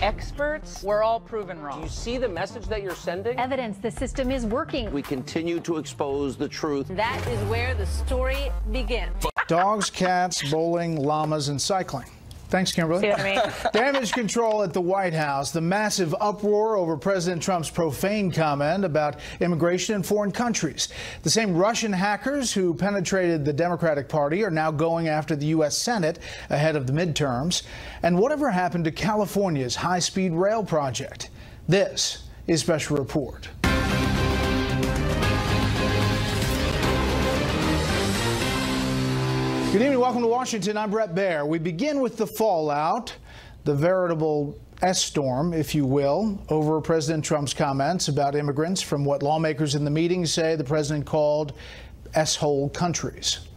experts were all proven Do wrong. you see the message that you're sending? Evidence the system is working. We continue to expose the truth. That is where the story begins. Dogs, cats, bowling, llamas, and cycling. Thanks, Kimberly. See what I mean? Damage control at the White House. The massive uproar over President Trump's profane comment about immigration in foreign countries. The same Russian hackers who penetrated the Democratic Party are now going after the U.S. Senate ahead of the midterms. And whatever happened to California's high-speed rail project? This is Special Report. Good evening. Welcome to Washington. I'm Bret Baier. We begin with the fallout, the veritable S-storm, if you will, over President Trump's comments about immigrants from what lawmakers in the meeting say the president called S-hole countries.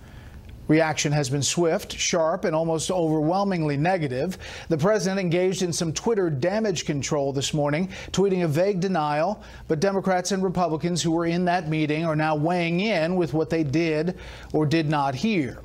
Reaction has been swift, sharp, and almost overwhelmingly negative. The president engaged in some Twitter damage control this morning, tweeting a vague denial, but Democrats and Republicans who were in that meeting are now weighing in with what they did or did not hear.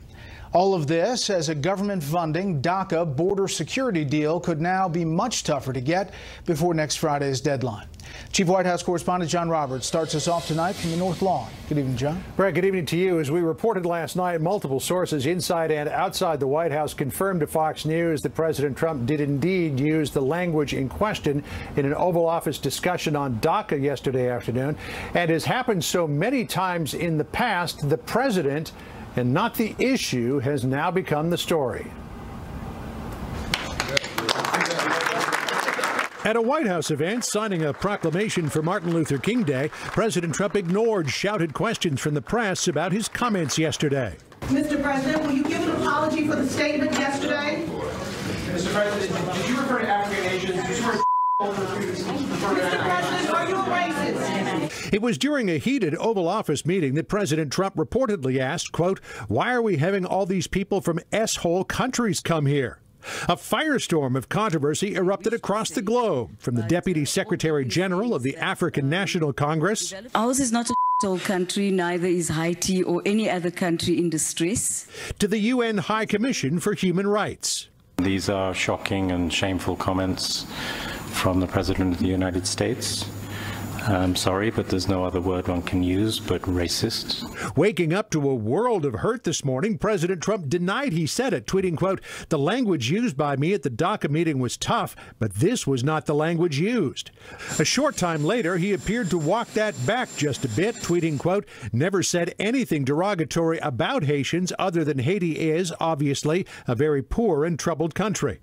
All of this as a government-funding DACA border security deal could now be much tougher to get before next Friday's deadline. Chief White House correspondent John Roberts starts us off tonight from the North Lawn. Good evening, John. Brett, good evening to you. As we reported last night, multiple sources inside and outside the White House confirmed to Fox News that President Trump did indeed use the language in question in an Oval Office discussion on DACA yesterday afternoon. And as happened so many times in the past, the president and not the issue has now become the story. At a White House event signing a proclamation for Martin Luther King Day, President Trump ignored shouted questions from the press about his comments yesterday. Mr. President, will you give an apology for the statement yesterday? Mr. President, did you refer to African nations? Did you Mr. President, are you a racist? It was during a heated Oval Office meeting that President Trump reportedly asked, quote, "Why are we having all these people from S-hole countries come here?" A firestorm of controversy erupted across the globe, from the Deputy Secretary General of the African National Congress. Ours is not a s**hole country, neither is Haiti or any other country in distress. To the UN High Commission for Human Rights. These are shocking and shameful comments from the President of the United States. I'm sorry, but there's no other word one can use but racist. Waking up to a world of hurt this morning, President Trump denied he said it, tweeting, quote, "The language used by me at the DACA meeting was tough, but this was not the language used." A short time later, he appeared to walk that back just a bit, tweeting, quote, "Never said anything derogatory about Haitians other than Haiti is, obviously, a very poor and troubled country."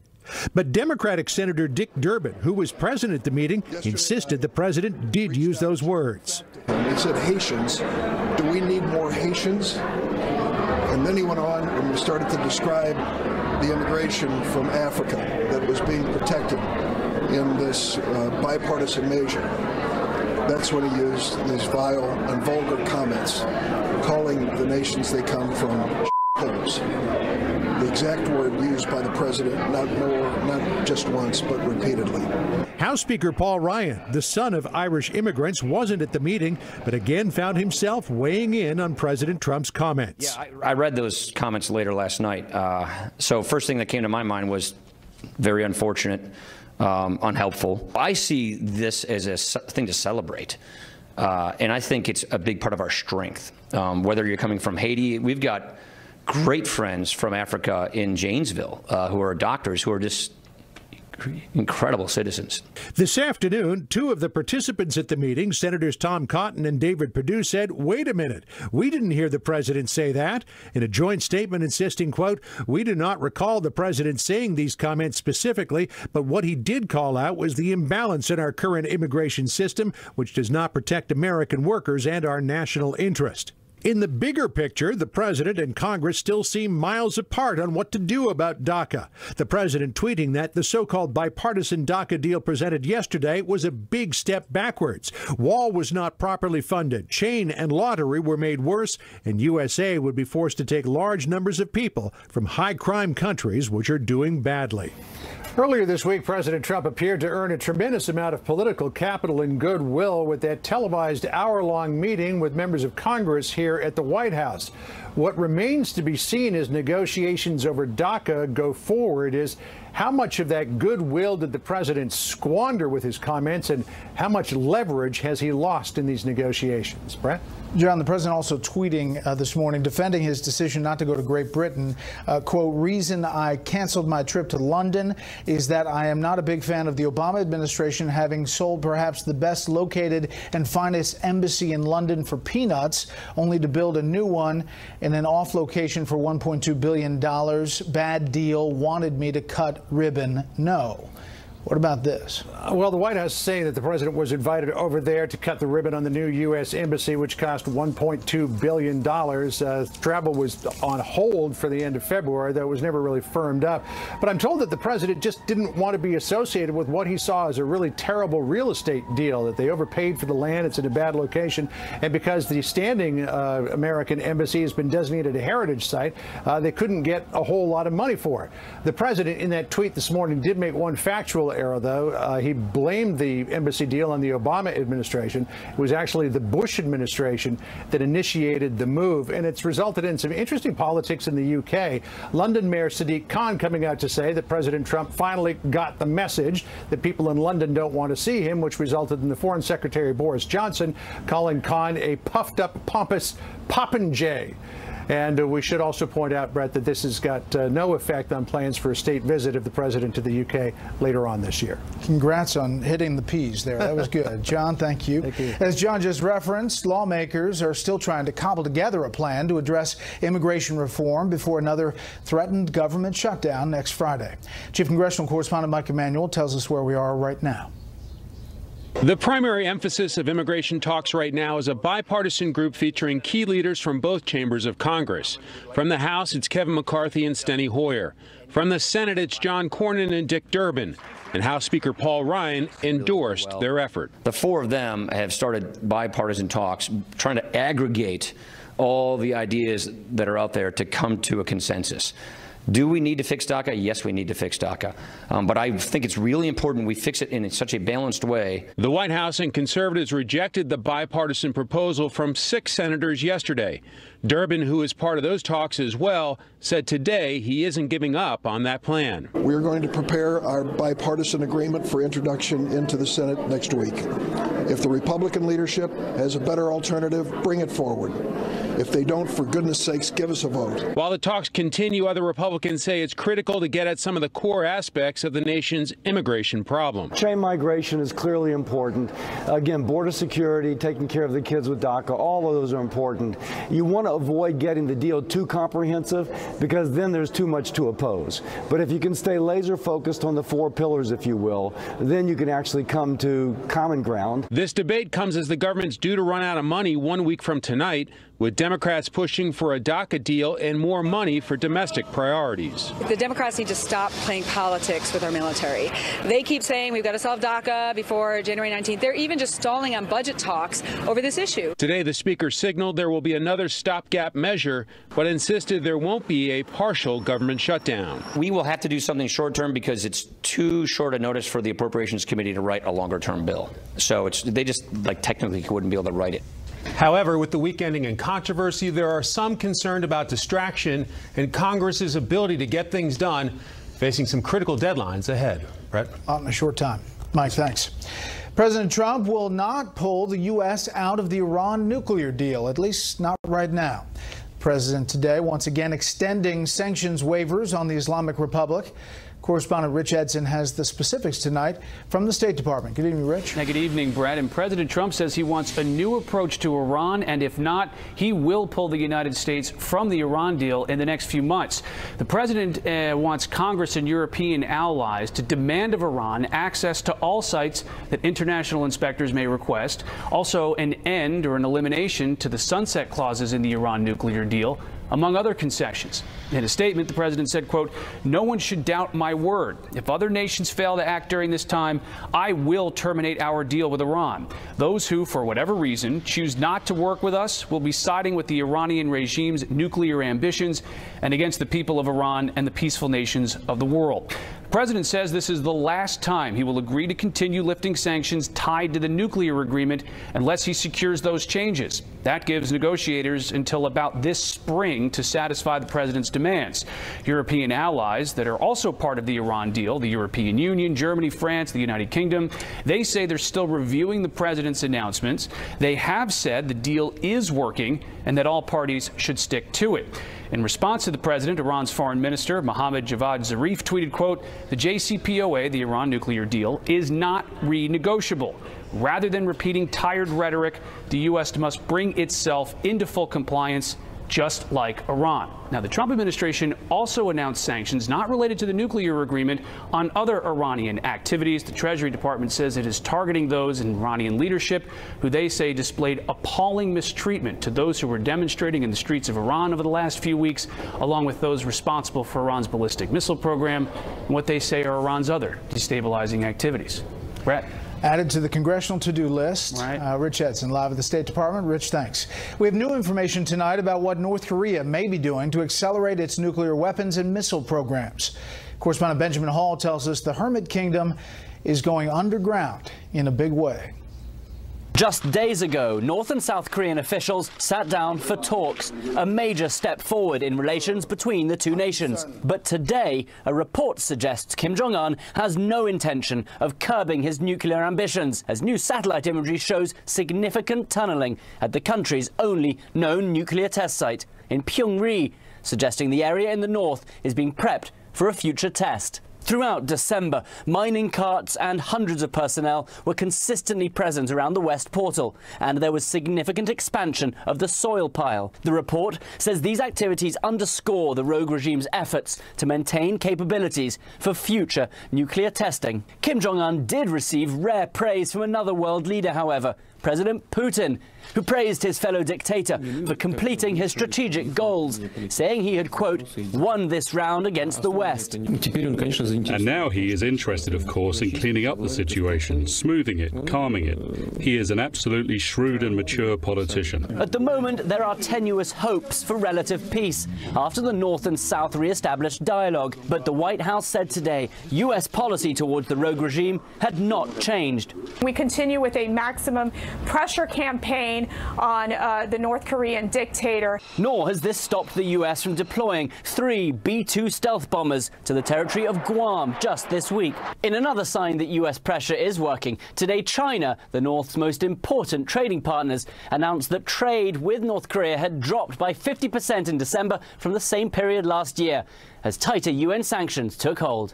But Democratic Senator Dick Durbin, who was present at the meeting, insisted the president did use those words. He said, "Haitians, do we need more Haitians?" And then he went on and we started to describe the immigration from Africa that was being protected in this bipartisan measure. That's when he used these vile and vulgar comments, calling the nations they come from holes. The exact word used by the president, not just once, but repeatedly. House Speaker Paul Ryan, the son of Irish immigrants, wasn't at the meeting, but again found himself weighing in on President Trump's comments. Yeah, I read those comments later last night. So first thing that came to my mind was very unfortunate, unhelpful. I see this as a thing to celebrate. And I think it's a big part of our strength. Whether you're coming from Haiti, we've got great friends from Africa in Janesville who are doctors who are just incredible citizens. This afternoon, two of the participants at the meeting, Senators Tom Cotton and David Perdue, said, "Wait a minute, we didn't hear the president say that," in a joint statement insisting, quote, "We do not recall the president saying these comments specifically, but what he did call out was the imbalance in our current immigration system, which does not protect American workers and our national interest." In the bigger picture, the president and Congress still seem miles apart on what to do about DACA. The president tweeting that the so-called bipartisan DACA deal presented yesterday was a big step backwards. Wall was not properly funded, chain and lottery were made worse, and USA would be forced to take large numbers of people from high-crime countries which are doing badly. Earlier this week, President Trump appeared to earn a tremendous amount of political capital and goodwill with that televised hour-long meeting with members of Congress here here at the White House. What remains to be seen as negotiations over DACA go forward is how much of that goodwill did the president squander with his comments, and how much leverage has he lost in these negotiations? Bret? John, the president also tweeting this morning, defending his decision not to go to Great Britain. Quote, reason I canceled my trip to London is that I am not a big fan of the Obama administration having sold perhaps the best located and finest embassy in London for peanuts, only to build a new one in an off location for $1.2 billion. Bad deal. Wanted me to cut ribbon. No. What about this? Well, the White House is saying that the president was invited over there to cut the ribbon on the new U.S. embassy, which cost $1.2 billion. Travel was on hold for the end of February, though it was never really firmed up. But I'm told that the president just didn't want to be associated with what he saw as a really terrible real estate deal, that they overpaid for the land. It's in a bad location. And because the standing American embassy has been designated a heritage site, they couldn't get a whole lot of money for it. The president, in that tweet this morning, did make one factual error, though. He blamed the embassy deal on the Obama administration. It was actually the Bush administration that initiated the move, and it's resulted in some interesting politics in the UK. London Mayor Sadiq Khan coming out to say that President Trump finally got the message that people in London don't want to see him, which resulted in the Foreign Secretary Boris Johnson calling Khan a puffed-up, pompous popinjay. And we should also point out, Bret, that this has got no effect on plans for a state visit of the president to the UK later on this year. Congrats on hitting the P's there. That was good. John, thank you. Thank you. As John just referenced, lawmakers are still trying to cobble together a plan to address immigration reform before another threatened government shutdown next Friday. Chief Congressional Correspondent Mike Emanuel tells us where we are right now. The primary emphasis of immigration talks right now is a bipartisan group featuring key leaders from both chambers of Congress. From the House, it's Kevin McCarthy and Steny Hoyer. From the Senate, it's John Cornyn and Dick Durbin. And House Speaker Paul Ryan endorsed their effort. The four of them have started bipartisan talks, trying to aggregate all the ideas that are out there to come to a consensus. Do we need to fix DACA? Yes, we need to fix DACA. But I think it's really important we fix it in such a balanced way. The White House and conservatives rejected the bipartisan proposal from 6 senators yesterday. Durbin, who is part of those talks as well, said today he isn't giving up on that plan. We're going to prepare our bipartisan agreement for introduction into the Senate next week. If the Republican leadership has a better alternative, bring it forward. If they don't, for goodness sakes, give us a vote. While the talks continue, other Republicans say it's critical to get at some of the core aspects of the nation's immigration problem. Chain migration is clearly important. Again, border security, taking care of the kids with DACA, all of those are important. You want to avoid getting the deal too comprehensive because then there's too much to oppose. But if you can stay laser focused on the 4 pillars, if you will, then you can actually come to common ground. This debate comes as the government's due to run out of money 1 week from tonight, with Democrats pushing for a DACA deal and more money for domestic priorities. The Democrats need to stop playing politics with our military. They keep saying we've got to solve DACA before January 19th. They're even just stalling on budget talks over this issue. Today, the Speaker signaled there will be another stopgap measure, but insisted there won't be a partial government shutdown. We will have to do something short term because it's too short a notice for the Appropriations Committee to write a longer term bill. So they just technically wouldn't be able to write it. However, with the week ending in controversy, there are some concerned about distraction and Congress's ability to get things done, facing some critical deadlines ahead. Bret? In a short time. Mike, thanks. President Trump will not pull the U.S. out of the Iran nuclear deal, at least not right now. The president today once again extending sanctions waivers on the Islamic Republic. Correspondent Rich Edson has the specifics tonight from the State Department. Good evening, Rich. Good evening, Brett. And President Trump says he wants a new approach to Iran, and if not, he will pull the United States from the Iran deal in the next few months. The president wants Congress and European allies to demand of Iran access to all sites that international inspectors may request, also an end or an elimination to the sunset clauses in the Iran nuclear deal, among other concessions. In a statement, the president said, quote, "No one should doubt my word. If other nations fail to act during this time, I will terminate our deal with Iran. Those who, for whatever reason, choose not to work with us will be siding with the Iranian regime's nuclear ambitions and against the people of Iran and the peaceful nations of the world." The president says this is the last time he will agree to continue lifting sanctions tied to the nuclear agreement unless he secures those changes. That gives negotiators until about this spring to satisfy the president's demands. European allies that are also part of the Iran deal, the European Union, Germany, France, the United Kingdom, they say they're still reviewing the president's announcements. They have said the deal is working and that all parties should stick to it. In response to the president, Iran's foreign minister, Mohammad Javad Zarif, tweeted, quote, "The JCPOA, the Iran nuclear deal, is not renegotiable. Rather than repeating tired rhetoric, the U.S. must bring itself into full compliance, just like Iran." Now, the Trump administration also announced sanctions not related to the nuclear agreement on other Iranian activities. The Treasury Department says it is targeting those in Iranian leadership who they say displayed appalling mistreatment to those who were demonstrating in the streets of Iran over the last few weeks, along with those responsible for Iran's ballistic missile program and what they say are Iran's other destabilizing activities. Bret. Added to the congressional to-do list. Right. Rich Edson, live at the State Department. Rich, thanks. We have new information tonight about what North Korea may be doing to accelerate its nuclear weapons and missile programs. Correspondent Benjamin Hall tells us the Hermit Kingdom is going underground in a big way. Just days ago, North and South Korean officials sat down for talks, a major step forward in relations between the two nations. But today, a report suggests Kim Jong-un has no intention of curbing his nuclear ambitions, as new satellite imagery shows significant tunneling at the country's only known nuclear test site in Pyongyang, suggesting the area in the north is being prepped for a future test. Throughout December, mining carts and hundreds of personnel were consistently present around the West Portal, and there was significant expansion of the soil pile. The report says these activities underscore the rogue regime's efforts to maintain capabilities for future nuclear testing. Kim Jong-un did receive rare praise from another world leader, however, President Putin, who praised his fellow dictator for completing his strategic goals, saying he had, quote, won this round against the West. And now he is interested, of course, in cleaning up the situation, smoothing it, calming it. He is an absolutely shrewd and mature politician. At the moment, there are tenuous hopes for relative peace after the North and South re-established dialogue. But the White House said today U.S. policy towards the rogue regime had not changed. We continue with a maximum pressure campaign on the North Korean dictator. Nor has this stopped the U.S. from deploying 3 B-2 stealth bombers to the territory of Guam just this week. In another sign that U.S. pressure is working, today China, the North's most important trading partners, announced that trade with North Korea had dropped by 50% in December from the same period last year, as tighter UN sanctions took hold.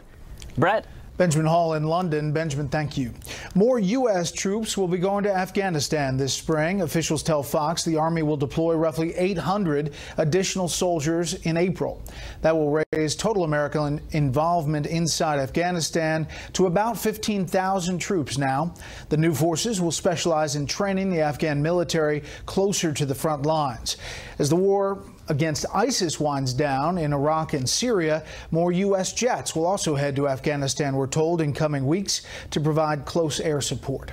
Bret. Benjamin Hall in London. Benjamin, thank you. More U.S. troops will be going to Afghanistan this spring. Officials tell Fox the Army will deploy roughly 800 additional soldiers in April. That will raise total American involvement inside Afghanistan to about 15,000 troops now. The new forces will specialize in training the Afghan military closer to the front lines. As the war against ISIS winds down in Iraq and Syria, more U.S. jets will also head to Afghanistan, we're told, in coming weeks to provide close air support.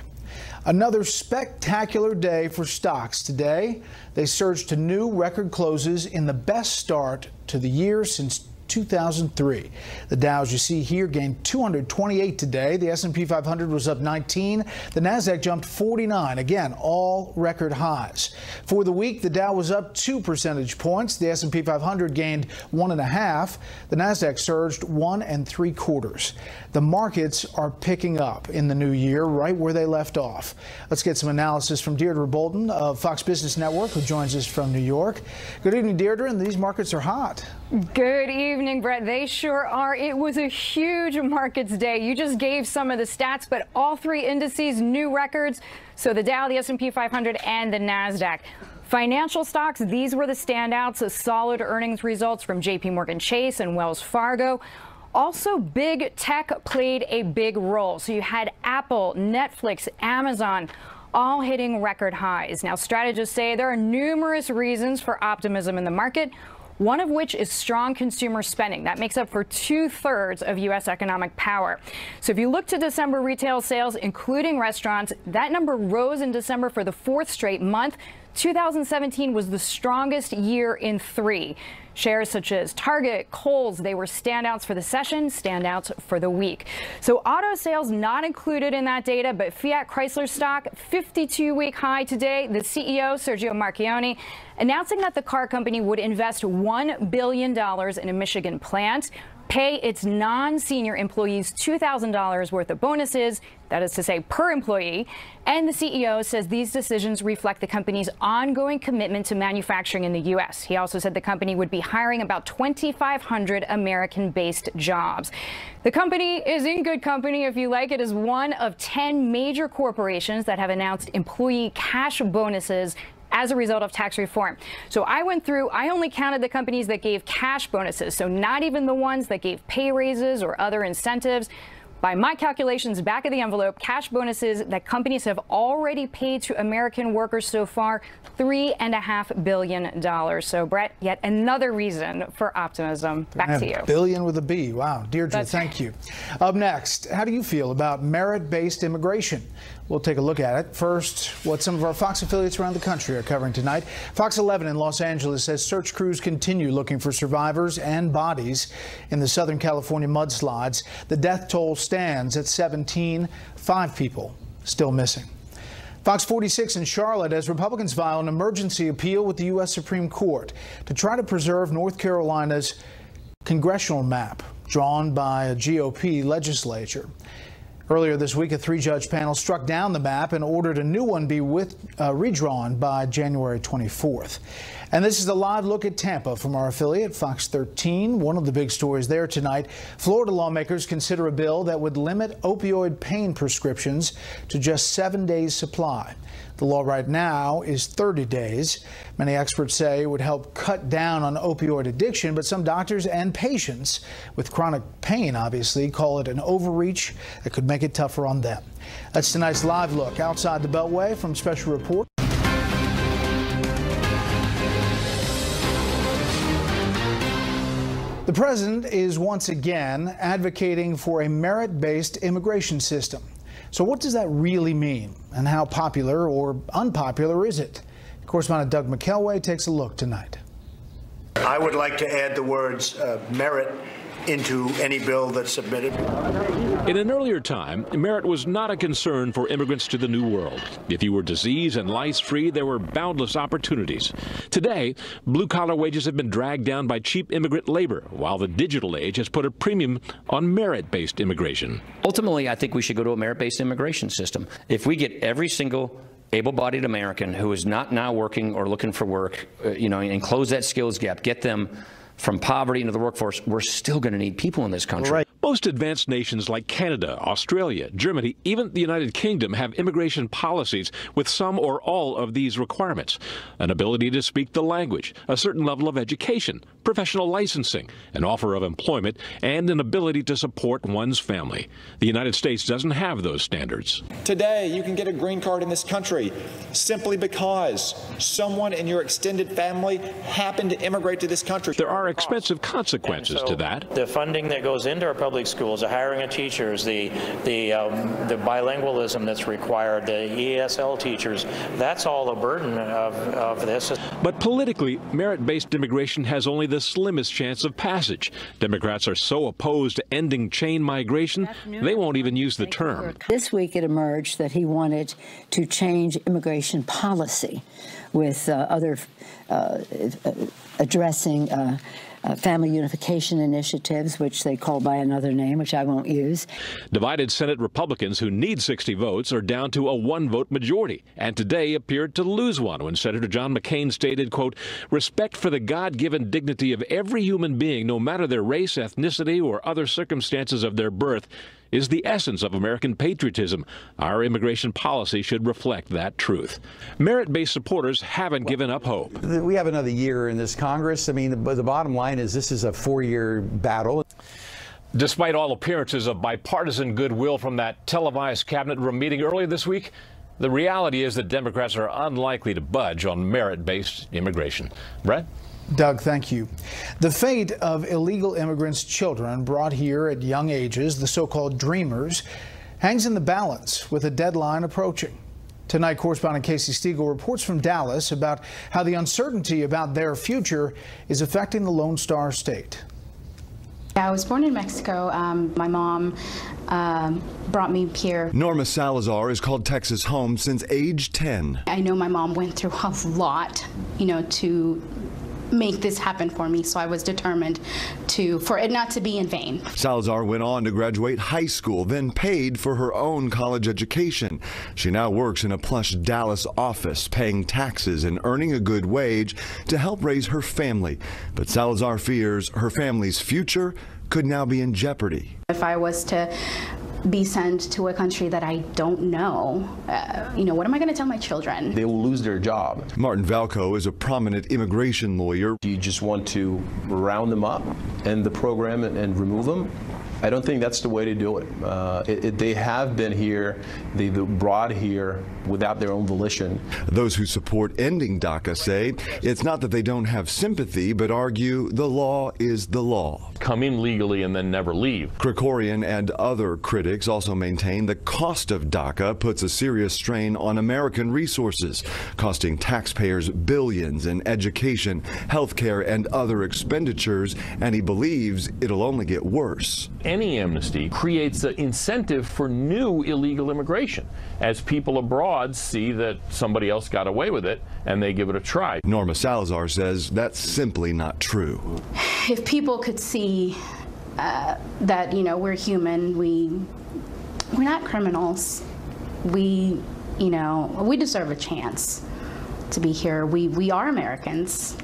Another spectacular day for stocks today. They surged to new record closes in the best start to the year since 2003. The Dow, as you see here, gained 228 today. The S&P 500 was up 19. The Nasdaq jumped 49. Again, all record highs. For the week, the Dow was up 2 percentage points. The S&P 500 gained 1.5. The Nasdaq surged 1 3/4. The markets are picking up in the new year, right where they left off. Let's get some analysis from Deirdre Bolton of Fox Business Network, who joins us from New York. Good evening, Deirdre, and these markets are hot. Good evening, Bret. They sure are. It was a huge markets day. You just gave some of the stats, but all 3 indices new records. So the Dow, the S&P 500, and the Nasdaq. Financial stocks, these were the standouts. Solid earnings results from JP Morgan Chase and Wells Fargo. Also, big tech played a big role. So you had Apple, Netflix, Amazon, all hitting record highs. Now, strategists say there are numerous reasons for optimism in the market, one of which is strong consumer spending. That makes up for 2/3 of U.S. economic power. So if you look to December retail sales, including restaurants, that number rose in December for the 4th straight month. 2017 was the strongest year in 3. Shares such as Target, Kohl's, they were standouts for the session, standouts for the week. So auto sales not included in that data, but Fiat Chrysler stock 52-week high today. The CEO, Sergio Marchionne, announcing that the car company would invest $1 billion in a Michigan plant, pay its non-senior employees $2,000 worth of bonuses, that is to say per employee, and the CEO says these decisions reflect the company's ongoing commitment to manufacturing in the U.S. He also said the company would be hiring about 2,500 American-based jobs. The company is in good company, if you like. It is one of 10 major corporations that have announced employee cash bonuses as a result of tax reform. So I went through, I only counted the companies that gave cash bonuses, so not even the ones that gave pay raises or other incentives. By my calculations, back of the envelope, cash bonuses that companies have already paid to American workers so far, $3.5 billion. So, Bret, yet another reason for optimism. Back to you. Billion with a B. Wow. Deirdre, thank you. Up next, how do you feel about merit-based immigration? We'll take a look at it. First, what some of our Fox affiliates around the country are covering tonight. Fox 11 in Los Angeles says search crews continue looking for survivors and bodies in the Southern California mudslides. The death toll stands at 17, 5 people still missing. Fox 46 in Charlotte as Republicans file an emergency appeal with the U.S. Supreme Court to try to preserve North Carolina's congressional map drawn by a GOP legislature. Earlier this week, a 3-judge panel struck down the map and ordered a new one be redrawn by January 24th. And this is a live look at Tampa from our affiliate, Fox 13. One of the big stories there tonight, Florida lawmakers consider a bill that would limit opioid pain prescriptions to just 7 days' supply. The law right now is 30 days. Many experts say it would help cut down on opioid addiction, but some doctors and patients with chronic pain obviously call it an overreach that could make it tougher on them. That's tonight's live look outside the Beltway from Special Report. The president is once again advocating for a merit-based immigration system. So what does that really mean, and how popular or unpopular is it? Correspondent Doug McKelway takes a look tonight. I would like to add the words merit into any bill that's submitted. In an earlier time, merit was not a concern for immigrants to the New World. If you were disease and lice-free, there were boundless opportunities. Today, blue-collar wages have been dragged down by cheap immigrant labor, while the digital age has put a premium on merit-based immigration. Ultimately, I think we should go to a merit-based immigration system. If we get every single able-bodied American who is not now working or looking for work, and close that skills gap, get them from poverty into the workforce, we're still going to need people in this country. Right. Most advanced nations like Canada, Australia, Germany, even the United Kingdom have immigration policies with some or all of these requirements. An ability to speak the language, a certain level of education, professional licensing, an offer of employment, and an ability to support one's family. The United States doesn't have those standards. Today, you can get a green card in this country simply because someone in your extended family happened to immigrate to this country. There are expensive consequences to that. The funding that goes into our public schools, the hiring of teachers, the bilingualism that's required, the ESL teachers, that's all a burden of this. But politically, merit-based immigration has only the slimmest chance of passage. Democrats are so opposed to ending chain migration, they won't even use the term. This week it emerged that he wanted to change immigration policy with addressing family unification initiatives, which they call by another name, which I won't use. Divided Senate Republicans who need 60 votes are down to a 1-vote majority, and today appeared to lose one when Senator John McCain stated, quote, "Respect for the God-given dignity of every human being, no matter their race, ethnicity, or other circumstances of their birth, is the essence of American patriotism. Our immigration policy should reflect that truth." Merit-based supporters haven't given up hope. We have another year in this Congress. I mean, the bottom line is this is a 4-year battle. Despite all appearances of bipartisan goodwill from that televised cabinet room meeting earlier this week, the reality is that Democrats are unlikely to budge on merit-based immigration. Bret? Doug, thank you. The fate of illegal immigrants' children brought here at young ages, the so-called dreamers, hangs in the balance with a deadline approaching. Tonight, correspondent Casey Stiegel reports from Dallas about how the uncertainty about their future is affecting the Lone Star State. I was born in Mexico. My mom brought me here. Norma Salazar is called Texas home since age 10. I know my mom went through a lot, to make this happen for me, so I was determined for it not to be in vain. Salazar went on to graduate high school, then paid for her own college education. She now works in a plush Dallas office, paying taxes and earning a good wage to help raise her family. But Salazar fears her family's future could now be in jeopardy. If I was to be sent to a country that I don't know, what am I going to tell my children? They will lose their job. Martin Valco is a prominent immigration lawyer. Do you just want to round them up, end the program, and remove them? I don't think that's the way to do it. They have been here, they've been brought here without their own volition. Those who support ending DACA say it's not that they don't have sympathy, but argue the law is the law. Come in legally and then never leave. Krikorian and other critics also maintain the cost of DACA puts a serious strain on American resources, costing taxpayers billions in education, health care, and other expenditures, and he believes it'll only get worse. Any amnesty creates an incentive for new illegal immigration as people abroad see that somebody else got away with it and they give it a try. Norma Salazar says that's simply not true. If people could see that, we're human, we're not criminals. We deserve a chance to be here. We are Americans.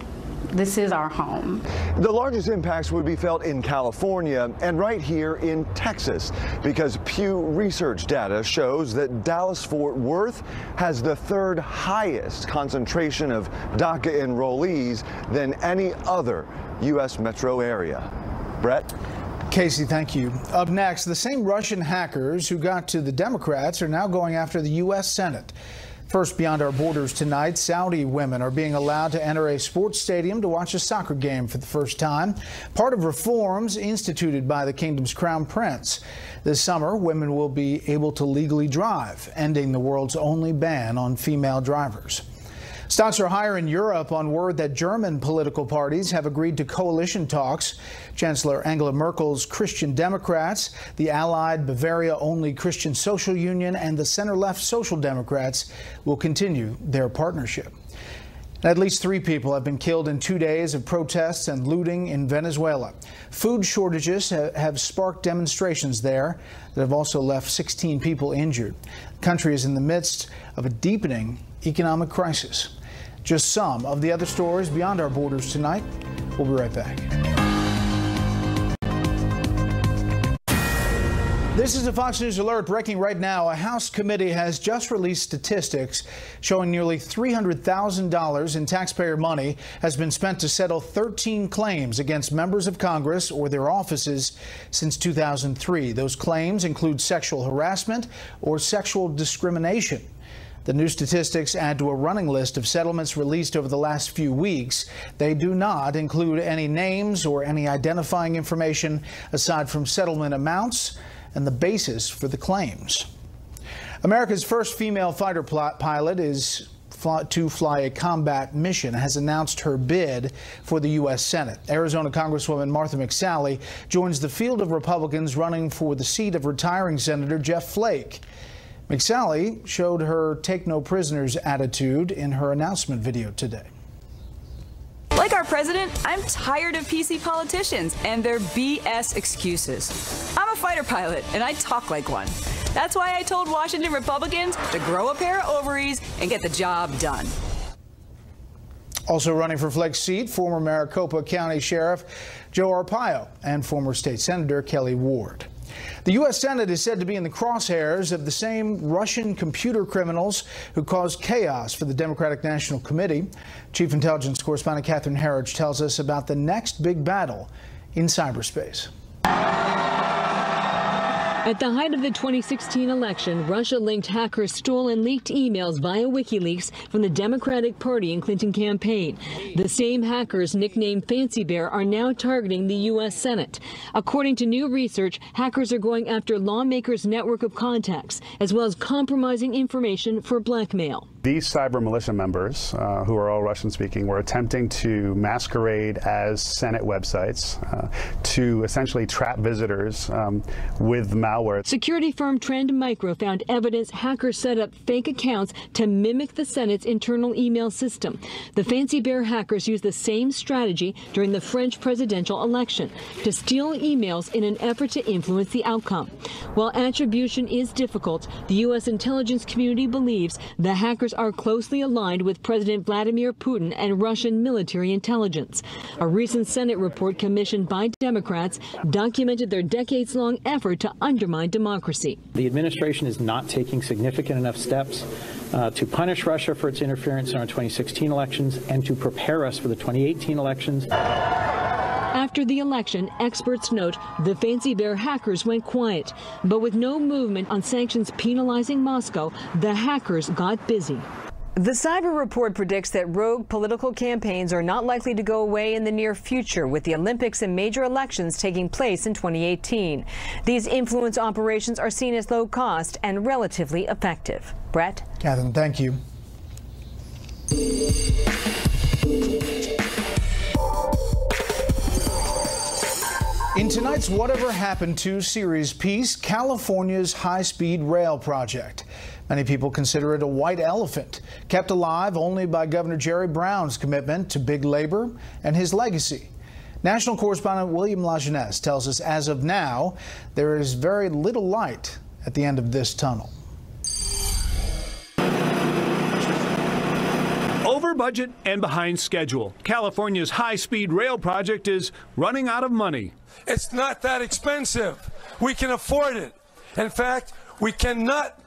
This is our home. The largest impacts would be felt in California and right here in Texas, because Pew Research data shows that Dallas-Fort Worth has the third highest concentration of DACA enrollees than any other U.S. metro area. Bret? Casey, thank you. Up next, the same Russian hackers who got to the Democrats are now going after the U.S. Senate. First, beyond our borders tonight, Saudi women are being allowed to enter a sports stadium to watch a soccer game for the first time, part of reforms instituted by the kingdom's crown prince. This summer, women will be able to legally drive, ending the world's only ban on female drivers. Stocks are higher in Europe on word that German political parties have agreed to coalition talks. Chancellor Angela Merkel's Christian Democrats, the allied Bavaria-only Christian Social Union, and the center-left Social Democrats will continue their partnership. At least 3 people have been killed in 2 days of protests and looting in Venezuela. Food shortages have sparked demonstrations there that have also left 16 people injured. The country is in the midst of a deepening economic crisis. Just some of the other stories beyond our borders tonight. We'll be right back. This is a Fox News alert breaking right now. A House committee has just released statistics showing nearly $300,000 in taxpayer money has been spent to settle 13 claims against members of Congress or their offices since 2003. Those claims include sexual harassment or sexual discrimination. The new statistics add to a running list of settlements released over the last few weeks. They do not include any names or any identifying information aside from settlement amounts and the basis for the claims. America's first female fighter pilot is to fly a combat mission has announced her bid for the U.S. Senate. Arizona Congresswoman Martha McSally joins the field of Republicans running for the seat of retiring Senator Jeff Flake. McSally showed her take-no-prisoners attitude in her announcement video today. Like our president, I'm tired of PC politicians and their BS excuses. I'm a fighter pilot, and I talk like one. That's why I told Washington Republicans to grow a pair of ovaries and get the job done. Also running for Flake's seat, former Maricopa County Sheriff Joe Arpaio and former state Senator Kelly Ward. The U.S. Senate is said to be in the crosshairs of the same Russian computer criminals who caused chaos for the Democratic National Committee. Chief Intelligence Correspondent Catherine Herridge tells us about the next big battle in cyberspace. At the height of the 2016 election, Russia-linked hackers stole and leaked emails via WikiLeaks from the Democratic Party and Clinton campaign. The same hackers, nicknamed Fancy Bear, are now targeting the U.S. Senate. According to new research, hackers are going after lawmakers' network of contacts, as well as compromising information for blackmail. These cyber militia members, who are all Russian-speaking, were attempting to masquerade as Senate websites to essentially trap visitors with malware. Security firm Trend Micro found evidence hackers set up fake accounts to mimic the Senate's internal email system. The Fancy Bear hackers used the same strategy during the French presidential election to steal emails in an effort to influence the outcome. While attribution is difficult, the U.S. intelligence community believes the hackers are closely aligned with President Vladimir Putin and Russian military intelligence. A recent Senate report commissioned by Democrats documented their decades-long effort to undermine democracy. The administration is not taking significant enough steps to punish Russia for its interference in our 2016 elections and to prepare us for the 2018 elections. After the election, experts note the Fancy Bear hackers went quiet. But with no movement on sanctions penalizing Moscow, the hackers got busy. The cyber report predicts that rogue political campaigns are not likely to go away in the near future, with the Olympics and major elections taking place in 2018. These influence operations are seen as low cost and relatively effective. Bret? Catherine, thank you. In tonight's Whatever Happened To series piece, California's high-speed rail project. Many people consider it a white elephant, kept alive only by Governor Jerry Brown's commitment to big labor and his legacy. National correspondent William Lajeunesse tells us as of now, there is very little light at the end of this tunnel. Over budget and behind schedule, California's high-speed rail project is running out of money. It's not that expensive. We can afford it. In fact, we cannot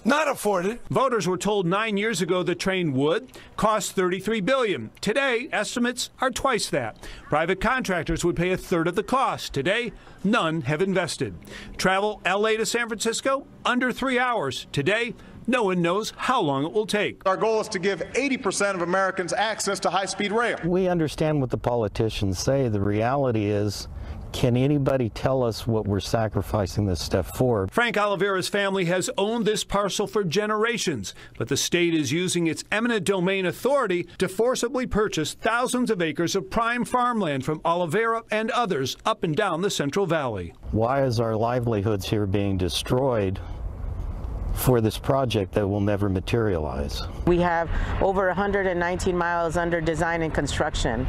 not afford it. Voters were told 9 years ago the train would cost $33 billion. Today, estimates are twice that. Private contractors would pay a third of the cost. Today, none have invested. Travel LA to San Francisco, under 3 hours. Today, no one knows how long it will take. Our goal is to give 80% of Americans access to high-speed rail. We understand what the politicians say. The reality is, can anybody tell us what we're sacrificing this stuff for? Frank Oliveira's family has owned this parcel for generations, but the state is using its eminent domain authority to forcibly purchase thousands of acres of prime farmland from Oliveira and others up and down the Central Valley. Why is our livelihoods here being destroyed for this project that will never materialize? We have over 119 miles under design and construction.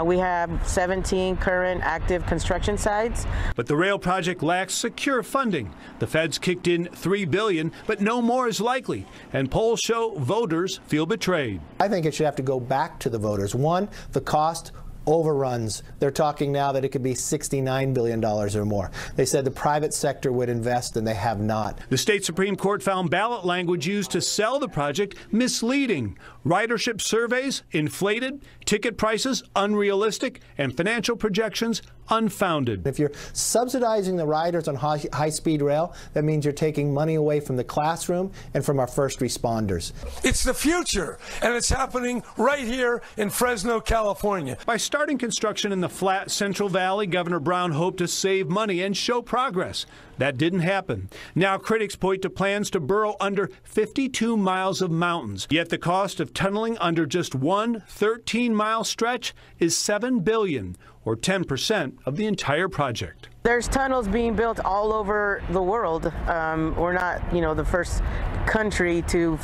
We have 17 current active construction sites. But the rail project lacks secure funding. The feds kicked in $3 billion, but no more is likely. And polls show voters feel betrayed. I think it should have to go back to the voters. One, the cost overruns. They're talking now that it could be $69 billion or more. They said the private sector would invest, and they have not. The state Supreme Court found ballot language used to sell the project misleading. Ridership surveys inflated, ticket prices unrealistic, and financial projections unfounded. If you're subsidizing the riders on high-speed rail, that means you're taking money away from the classroom and from our first responders. It's the future, and it's happening right here in Fresno, California. By starting construction in the flat Central Valley, Governor Brown hoped to save money and show progress. That didn't happen. Now critics point to plans to burrow under 52 miles of mountains. Yet the cost of tunneling under just one 13-mile stretch is $7 billion, or 10% of the entire project. There's tunnels being built all over the world. We're not, the first country to,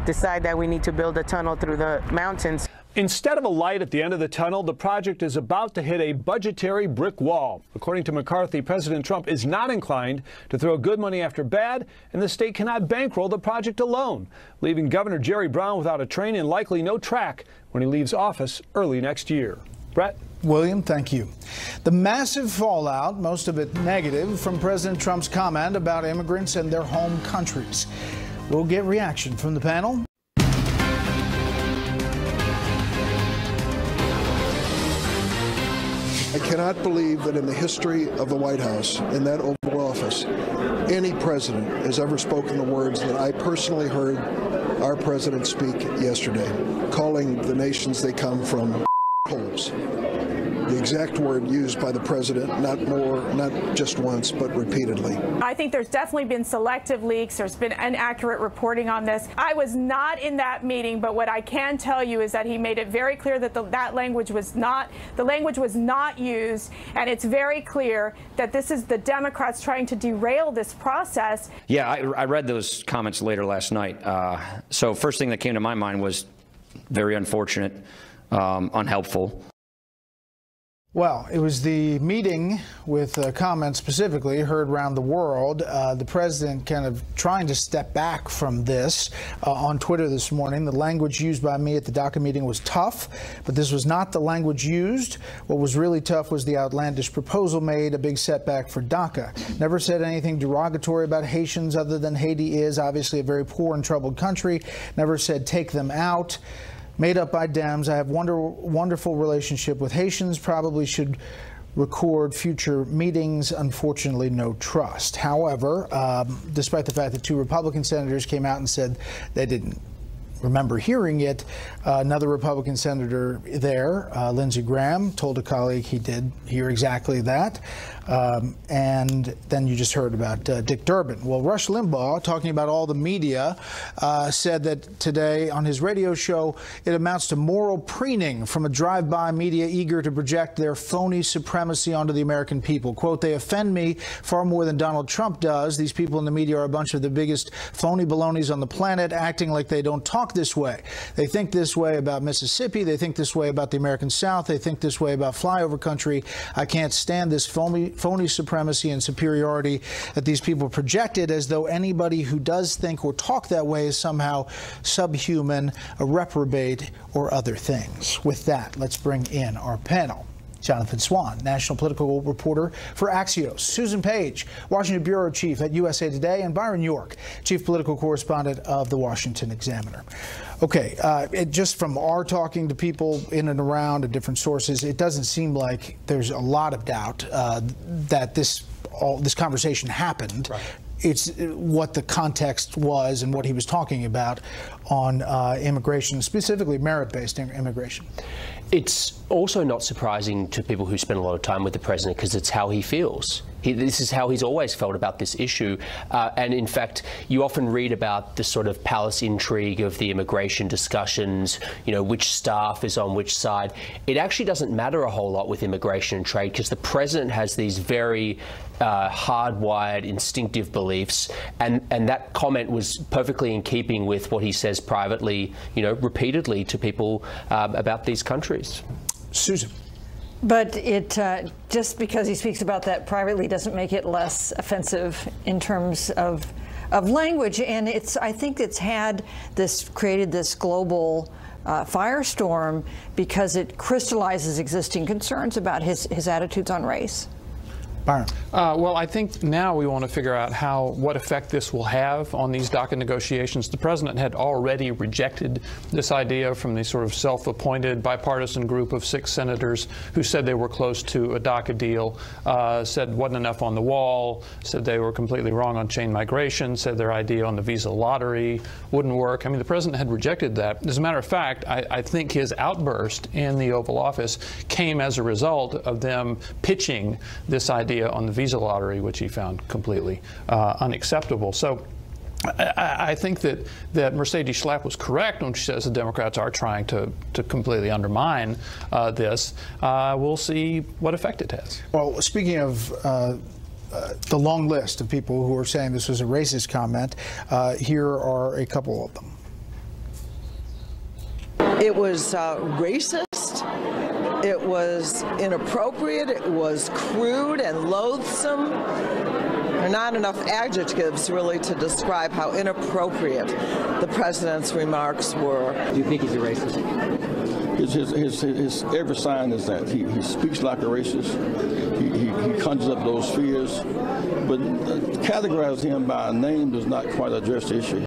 decide that we need to build a tunnel through the mountains. Instead of a light at the end of the tunnel, the project is about to hit a budgetary brick wall. According to McCarthy, President Trump is not inclined to throw good money after bad, and the state cannot bankroll the project alone, leaving Governor Jerry Brown without a train and likely no track when he leaves office early next year. Bret? William, thank you. The massive fallout, most of it negative, from President Trump's comment about immigrants and their home countries. We'll get reaction from the panel. I cannot believe that in the history of the White House, in that Oval Office, any president has ever spoken the words that I personally heard our president speak yesterday, calling the nations they come from holes. The exact word used by the president, not just once, but repeatedly. I think there's definitely been selective leaks. There's been inaccurate reporting on this. I was not in that meeting, but what I can tell you is that he made it very clear that the language was not used, and it's very clear that this is the Democrats trying to derail this process. Yeah, I read those comments later last night. So first thing that came to my mind was very unfortunate, unhelpful. Well, it was the meeting with comments specifically heard around the world. The president kind of trying to step back from this on Twitter this morning. The language used by me at the DACA meeting was tough, but this was not the language used. What was really tough was the outlandish proposal made, a big setback for DACA. Never said anything derogatory about Haitians other than Haiti is obviously a very poor and troubled country. Never said take them out. Made up by Dems. I have wonderful relationship with Haitians. Probably should record future meetings. Unfortunately, no trust. However, despite the fact that 2 Republican senators came out and said they didn't remember hearing it, another Republican senator there, Lindsey Graham, told a colleague he did hear exactly that. And then you just heard about Dick Durbin. Well, Rush Limbaugh, talking about all the media, said that today on his radio show, it amounts to moral preening from a drive-by media eager to project their phony supremacy onto the American people. Quote, they offend me far more than Donald Trump does. These people in the media are a bunch of the biggest phony balonies on the planet, acting like they don't talk this way. They think this way about Mississippi. They think this way about the American South. They think this way about flyover country. I can't stand this phony supremacy and superiority that these people projected, as though anybody who does think or talk that way is somehow subhuman, a reprobate, or other things. With that, let's bring in our panel. Jonathan Swan, national political reporter for Axios. Susan Page, Washington bureau chief at USA Today, and Byron York, chief political correspondent of the Washington Examiner. Okay, just from our talking to people in and around at different sources, it doesn't seem like there's a lot of doubt that this conversation happened. Right. It's what the context was and what he was talking about on immigration, specifically merit-based immigration. It's also not surprising to people who spend a lot of time with the president, because it's how he feels. This is how he's always felt about this issue. And in fact, you often read about the sort of palace intrigue of the immigration discussions, you know, which staff is on which side. It actually doesn't matter a whole lot with immigration and trade, because the president has these very hardwired, instinctive beliefs, and that comment was perfectly in keeping with what he says privately, you know, repeatedly to people about these countries. Susan. But it just because he speaks about that privately doesn't make it less offensive in terms of language, and I think it's created this global firestorm because it crystallizes existing concerns about his attitudes on race. Well, I think now we want to figure out what effect this will have on these DACA negotiations. The president had already rejected this idea from the sort of self-appointed bipartisan group of 6 senators who said they were close to a DACA deal, said wasn't enough on the wall, said they were completely wrong on chain migration, said their idea on the visa lottery wouldn't work. I mean, the president had rejected that. As a matter of fact, I think his outburst in the Oval Office came as a result of them pitching this idea on the visa lottery, which he found completely unacceptable. So I think that Mercedes Schlapp was correct when she says the Democrats are trying to completely undermine this. We'll see what effect it has. Well, speaking of the long list of people who are saying this was a racist comment, here are a couple of them. It was racist. It was inappropriate, it was crude and loathsome. There are not enough adjectives really to describe how inappropriate the president's remarks were. Do you think he's a racist? His every sign is that he speaks like a racist. He conjures up those fears, but categorize him by a name does not quite address the issue.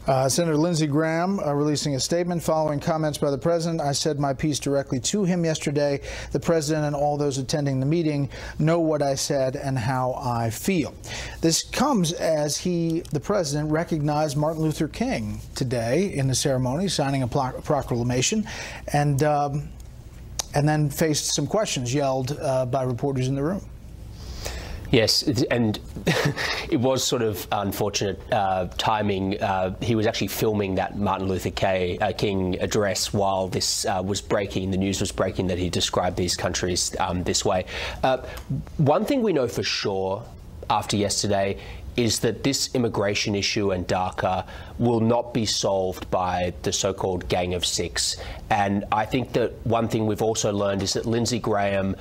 Senator Lindsey Graham releasing a statement following comments by the president. I said my piece directly to him yesterday. The president and all those attending the meeting know what I said and how I feel. This comes as the president, recognized Martin Luther King today in the ceremony, signing a proclamation, and then faced some questions yelled by reporters in the room. Yes, and it was sort of unfortunate timing. He was actually filming that Martin Luther King address while this was breaking, the news was breaking that he described these countries this way. One thing we know for sure after yesterday is that this immigration issue and DACA will not be solved by the so-called Gang of Six. And I think that one thing we've also learned is that Lindsey Graham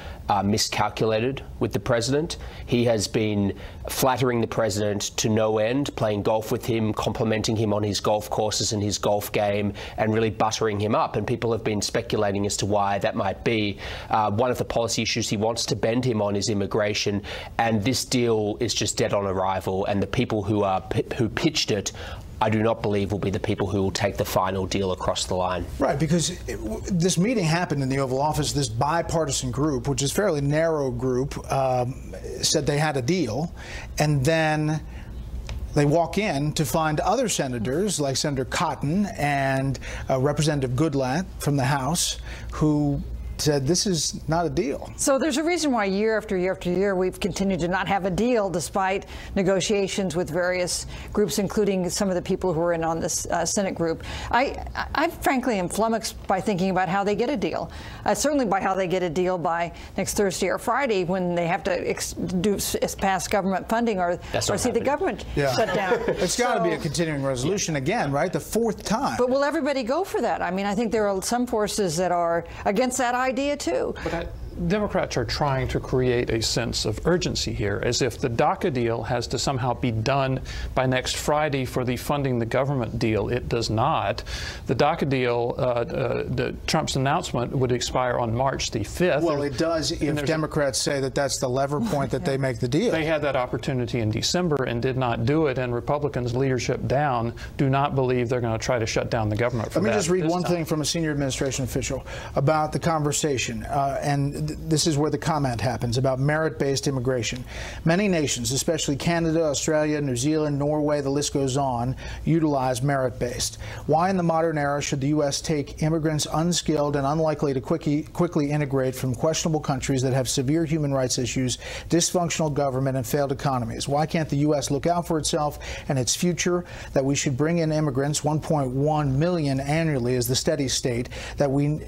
miscalculated with the president. He has been flattering the president to no end, playing golf with him, complimenting him on his golf courses and his golf game, and really buttering him up. And people have been speculating as to why that might be. One of the policy issues he wants to bend him on is immigration, and this deal is just dead on arrival. And the people who pitched it, I do not believe will be the people who will take the final deal across the line. Right, because this meeting happened in the Oval Office. This bipartisan group, which is a fairly narrow group, said they had a deal, and then they walk in to find other senators like Senator Cotton and Representative Goodlatte from the House who said this is not a deal. So there's a reason why year after year after year we've continued to not have a deal despite negotiations with various groups, including some of the people who are in on this Senate group. I frankly am flummoxed by thinking about how they get a deal. Certainly by how they get a deal by next Thursday or Friday when they have to pass government funding or see the government shut down. It's got to be a continuing resolution again, right? The fourth time. But will everybody go for that? I mean, I think there are some forces that are against that idea too. But Democrats are trying to create a sense of urgency here, as if the DACA deal has to somehow be done by next Friday for the funding the government deal. It does not. The DACA deal, Trump's announcement would expire on March the 5th. Well, it does if Democrats say that that's the lever point that they make the deal. They had that opportunity in December and did not do it, and Republicans leadership down do not believe they're going to try to shut down the government for that. Let me just read one thing from a senior administration official about the conversation, and this is where the comment happens about merit-based immigration. Many nations, especially Canada, Australia, New Zealand, Norway, the list goes on, utilize merit-based. Why in the modern era should the U.S. take immigrants unskilled and unlikely to quickly integrate from questionable countries that have severe human rights issues, dysfunctional government, and failed economies? Why can't the U.S. look out for itself and its future? That we should bring in immigrants, 1.1 million annually is the steady state, that we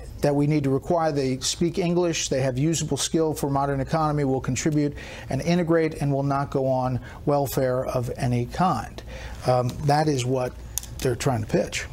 need to require they speak English, they have usable skill for modern economy, will contribute and integrate, and will not go on welfare of any kind. That is what they're trying to pitch.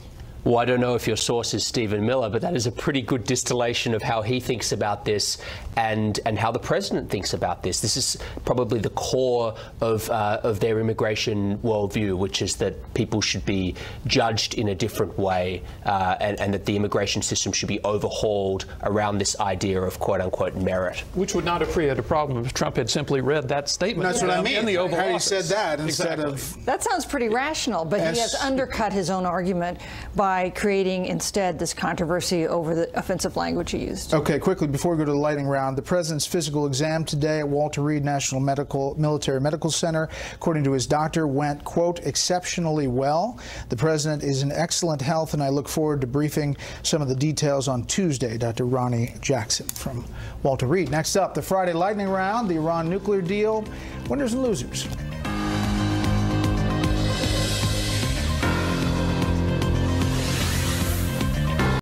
Well, I don't know if your source is Stephen Miller, but that is a pretty good distillation of how he thinks about this and how the president thinks about this. This is probably the core of their immigration worldview, which is that people should be judged in a different way and that the immigration system should be overhauled around this idea of quote-unquote merit. Which would not have created a problem if Trump had simply read that statement. That's what I mean. In the Oval Office. He said that instead of... That sounds pretty rational, but he has undercut his own argument by creating instead this controversy over the offensive language he used. Okay, quickly, before we go to the lightning round, the president's physical exam today at Walter Reed National Military Medical Center, according to his doctor, went, quote, exceptionally well. The president is in excellent health, and I look forward to briefing some of the details on Tuesday. Dr. Ronnie Jackson from Walter Reed. Next up, the Friday lightning round, the Iran nuclear deal, winners and losers.